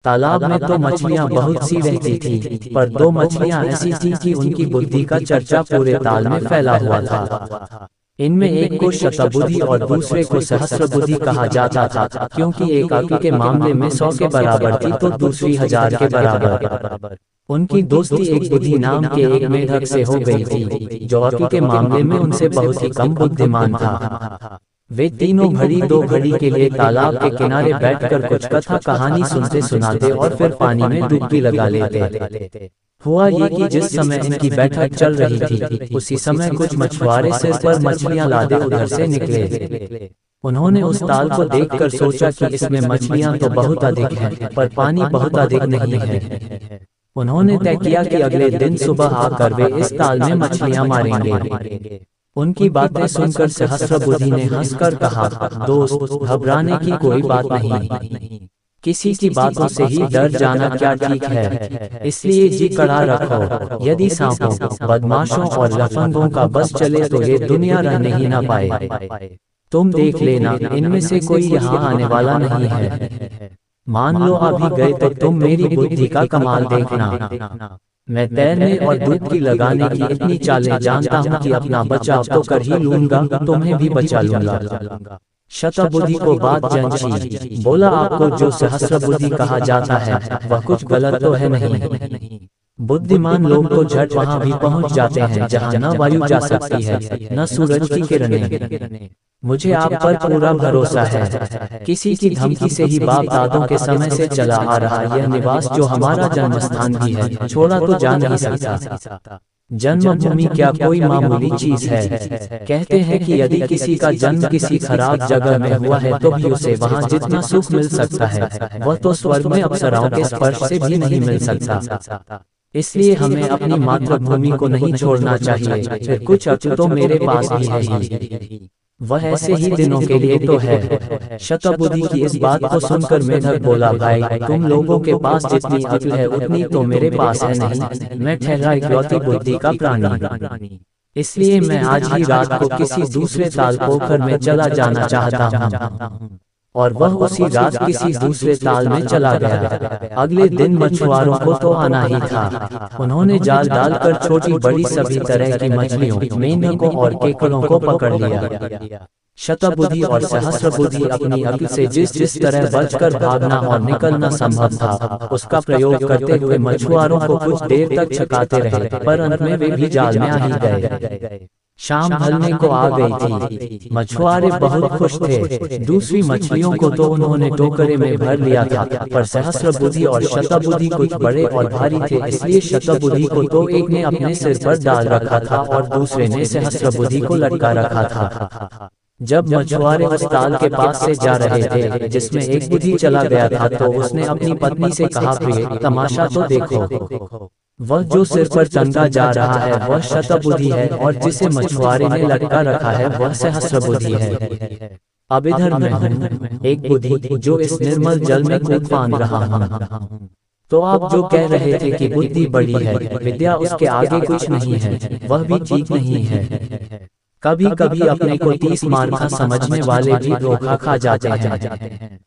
तालाब में तो मछलियां बहुत सी रहती थी, पर दो मछलियां ऐसी थी कि उनकी बुद्धि का चर्चा पूरे ताल में फैला हुआ था। इनमें एक को शतबुद्धि और दूसरे को सहस्त्रबुद्धि कहा जाता था, क्योंकि एक अक्ल के मामले में 100 के बराबर थी तो दूसरी 1000 के बराबर। उनकी दोस्ती एक बुद्धि नाम के एक मेढक से हो गई थी, जो अक्ल के मामले में उनसे बहुत ही कम बुद्धिमान था। वे तीनों घड़ी दो घड़ी के लिए तालाब के किनारे बैठकर कुछ कथा कहानी सुनते सुनाते और फिर पानी में डुबकी लगा लेते। हुआ ये कि जिस समय इनकी बैठक चल रही थी, उसी समय कुछ मछुआरे सिर पर मछलियां लादे उधर से निकले। उन्होंने उस ताल को देखकर सोचा कि इसमें मछलियां तो बहुत अधिक हैं, पर पानी बहुत अधिक नहीं है। उन्होंने तय किया कि अगले दिन सुबह आकर वे इस ताल में मछलियां मारेंगे। उनकी बातें सुनकर सहस्त्रबुद्धि ने हंसकर कहा, दोस्त, घबराने की कोई बात नहीं। किसी की बातों से ही डर जाना क्या ठीक है। इसलिए जी कड़ा रखो। यदि सांपों, बदमाशों और लफंगों का बस चले तो ये दुनिया रहने ही ना पाए। तुम देख लेना, इनमें से कोई यहाँ आने वाला नहीं है। मान लो अभी गए तो तुम मेरी बुद्धि का कमाल देखना। मैं तैरने और डुबकी लगाने की इतनी चालें जानता हूँ कि अपना बचाव तो कर ही लूंगा, तुम्हें भी बचा लूंगा। शतबुद्धि को बात जंची, बोला, आपको जो सहस्त्रबुद्धि कहा जाता है वह कुछ गलत तो है नहीं। बुद्धिमान लोग तो झट वहां भी पहुंच जाते हैं जहां न वायु जा सकती है, न सूरज की किरणें। मुझे आप पर पूरा भरोसा है। किसी की धमकी से ही बाप दादों के समय से चला आ रहा यह निवास जो हमारा जन्म स्थान भी है, छोड़ा तो जा नहीं सकता। जन्मभूमि क्या कोई मामूली चीज है। कहते हैं कि यदि किसी का जन्म किसी खराब जगह में हुआ है तो भी उसे वहाँ जितना सुख मिल सकता है वह तो स्वर्ग में अप्सराओं के स्पर्श से भी नहीं मिल सकता। इसलिए हमें अपनी मातृभूमि को नहीं छोड़ना चाहिए। फिर कुछ अक्ल तो मेरे पास भी है ही, वह ऐसे ही दिनों के लिए तो है। शतबुद्धि की इस बात को सुनकर मेढक बोला, भाई, तुम लोगों के पास जितनी अक्ल है उतनी तो मेरे पास है नहीं। मैं ठहरा इकलौती बुद्धि का प्राणी, इसलिए मैं आज ही रात को किसी दूसरे ताल पोखर में चला जाना चाहता हूँ। और वह उसी रात किसी दूसरे ताल में चला गया। अगले दिन मछुआरों को तो आना ही था। उन्होंने जाल डालकर छोटी बड़ी सभी तरह की मछलियों, मेंढकों और केकड़ों को पकड़ लिया। शतबुद्धि और सहस्त्रबुद्धि अपनी अक्ल से जिस तरह बचकर भागना और निकलना संभव था उसका प्रयोग करते हुए मछुआरों को कुछ देर तक छकाते रहे, पर अंत में वे भी जाल में आ ही गए। शाम ढलने को आ गई थी। मछुआरे बहुत खुश थे। दूसरी मछलियों को तो उन्होंने टोकरे में भर लिया था, पर सहस्त्रबुद्धि और शतबुद्धि कुछ बड़े और भारी थे, इसलिए शतबुद्धि को तो एक ने अपने सिर पर डाल रखा था और दूसरे ने सहस्त्रबुद्धि को लटका रखा था। जब मछुआरे उस ताल के पास से जा रहे थे जिसमें एक बुद्धि चला गया था, तो उसने अपनी पत्नी से कहा, प्रिय, तमाशा तो देखो। वह जो सिर पर टंगा जा रहा है वह शतबुद्धि है और जिसे मछुआरे ने लटका रखा है वह सहस्त्रबुद्धि है। अब इधर मैं हूँ, एक बुद्धि जो इस निर्मल जल में कूद फांद रहा हूँ। तो आप जो कह रहे थे कि बुद्धि बड़ी है, विद्या उसके आगे कुछ नहीं है, वह भी ठीक नहीं है। कभी कभी अपने को 30 मार्का समझने वाले भी धोखा खा जाते हैं।